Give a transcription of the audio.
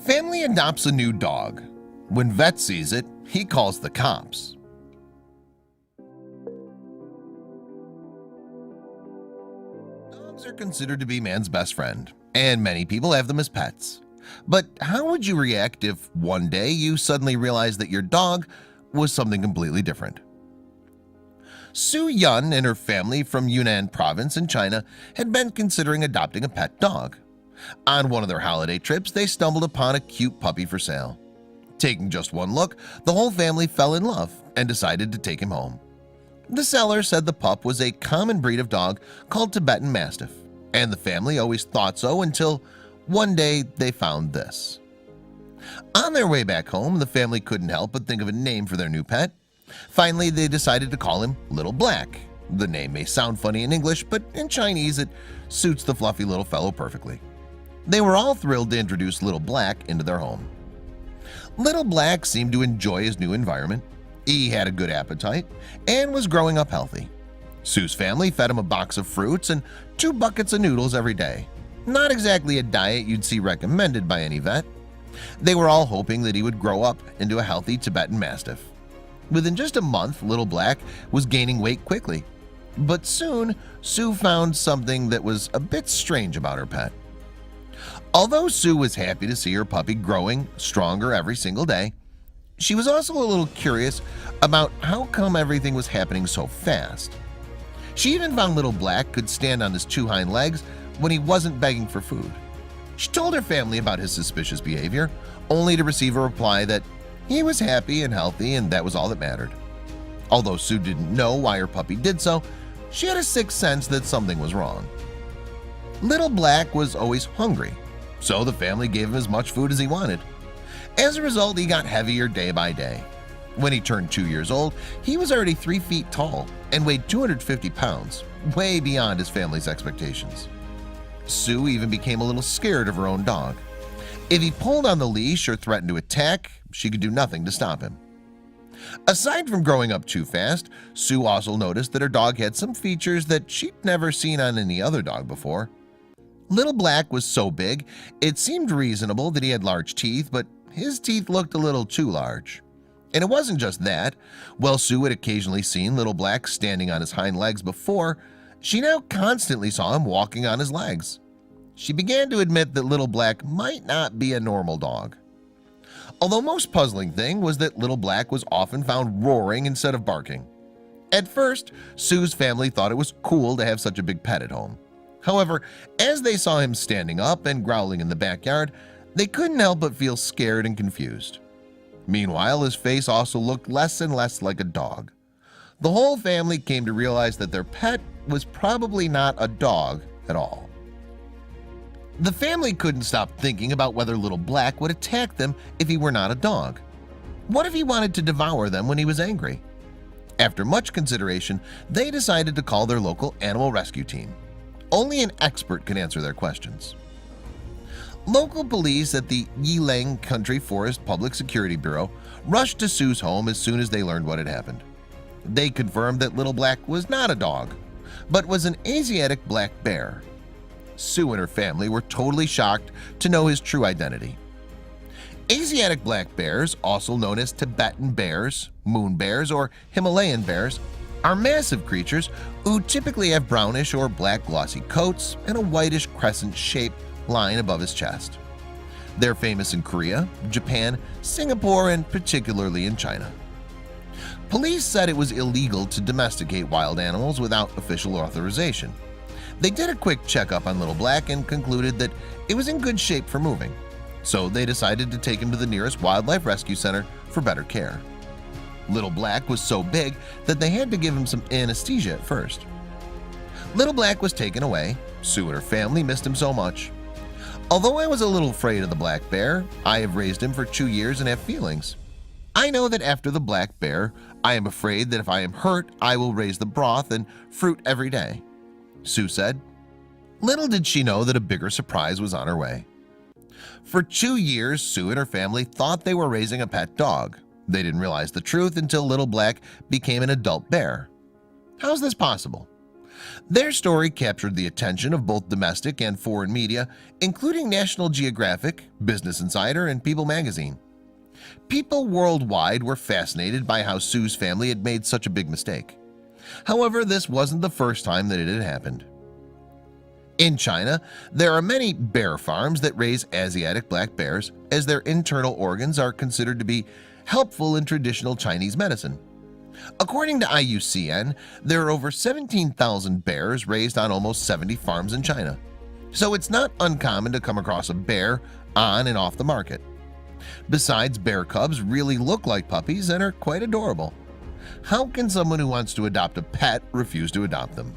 Family adopts a new dog. When vet sees it, he calls the cops. Dogs are considered to be man's best friend, and many people have them as pets. But how would you react if one day you suddenly realized that your dog was something completely different? Su Yun and her family from Yunnan province in China had been considering adopting a pet dog. On one of their holiday trips, they stumbled upon a cute puppy for sale. Taking just one look, the whole family fell in love and decided to take him home. The seller said the pup was a common breed of dog called Tibetan Mastiff, and the family always thought so until one day they found this. On their way back home, the family couldn't help but think of a name for their new pet. Finally, they decided to call him Little Black. The name may sound funny in English, but in Chinese it suits the fluffy little fellow perfectly. They were all thrilled to introduce Little Black into their home. Little Black seemed to enjoy his new environment. He had a good appetite and was growing up healthy. Sue's family fed him a box of fruits and 2 buckets of noodles every day. Not exactly a diet you'd see recommended by any vet. They were all hoping that he would grow up into a healthy Tibetan Mastiff. Within just a month, Little Black was gaining weight quickly. But soon, Sue found something that was a bit strange about her pet. Although Sue was happy to see her puppy growing stronger every single day, she was also a little curious about how come everything was happening so fast. She even found Little Black could stand on his 2 hind legs when he wasn't begging for food. She told her family about his suspicious behavior, only to receive a reply that he was happy and healthy and that was all that mattered. Although Sue didn't know why her puppy did so, she had a sixth sense that something was wrong. Little Black was always hungry, so the family gave him as much food as he wanted. As a result, he got heavier day by day. When he turned 2 years old, he was already 3 feet tall and weighed 250 pounds, way beyond his family's expectations. Sue even became a little scared of her own dog. If he pulled on the leash or threatened to attack, she could do nothing to stop him. Aside from growing up too fast, Sue also noticed that her dog had some features that she'd never seen on any other dog before. Little Black was so big, it seemed reasonable that he had large teeth, but his teeth looked a little too large. And it wasn't just that. While Sue had occasionally seen Little Black standing on his hind legs before, she now constantly saw him walking on his legs. She began to admit that Little Black might not be a normal dog. Although most puzzling thing was that Little Black was often found roaring instead of barking. At first, Sue's family thought it was cool to have such a big pet at home. However, as they saw him standing up and growling in the backyard, they couldn't help but feel scared and confused. Meanwhile, his face also looked less and less like a dog. The whole family came to realize that their pet was probably not a dog at all. The family couldn't stop thinking about whether Little Black would attack them if he were not a dog. What if he wanted to devour them when he was angry? After much consideration, they decided to call their local animal rescue team. Only an expert could answer their questions. Local police at the Yilang Country Forest Public Security Bureau rushed to Sue's home as soon as they learned what had happened. They confirmed that Little Black was not a dog, but was an Asiatic black bear. Sue and her family were totally shocked to know his true identity. Asiatic black bears, also known as Tibetan bears, moon bears, or Himalayan bears, are massive creatures who typically have brownish or black glossy coats and a whitish crescent-shaped line above his chest. They're famous in Korea, Japan, Singapore, and particularly in China. Police said it was illegal to domesticate wild animals without official authorization. They did a quick checkup on Little Black and concluded that it was in good shape for moving, so they decided to take him to the nearest wildlife rescue center for better care. Little Black was so big that they had to give him some anesthesia at first. Little Black was taken away. Sue and her family missed him so much. Although I was a little afraid of the black bear, I have raised him for 2 years and have feelings. I know that after the black bear, I am afraid that if I am hurt, I will raise the broth and fruit every day, Sue said. Little did she know that a bigger surprise was on her way. For 2 years, Sue and her family thought they were raising a pet dog. They didn't realize the truth until Little Black became an adult bear. How's this possible? Their story captured the attention of both domestic and foreign media, including National Geographic, Business Insider, and People magazine. People worldwide were fascinated by how Sue's family had made such a big mistake. However, this wasn't the first time that it had happened. In China, there are many bear farms that raise Asiatic black bears, as their internal organs are considered to be helpful in traditional Chinese medicine. According to IUCN, there are over 17,000 bears raised on almost 70 farms in China. So it's not uncommon to come across a bear on and off the market. Besides, bear cubs really look like puppies and are quite adorable. How can someone who wants to adopt a pet refuse to adopt them?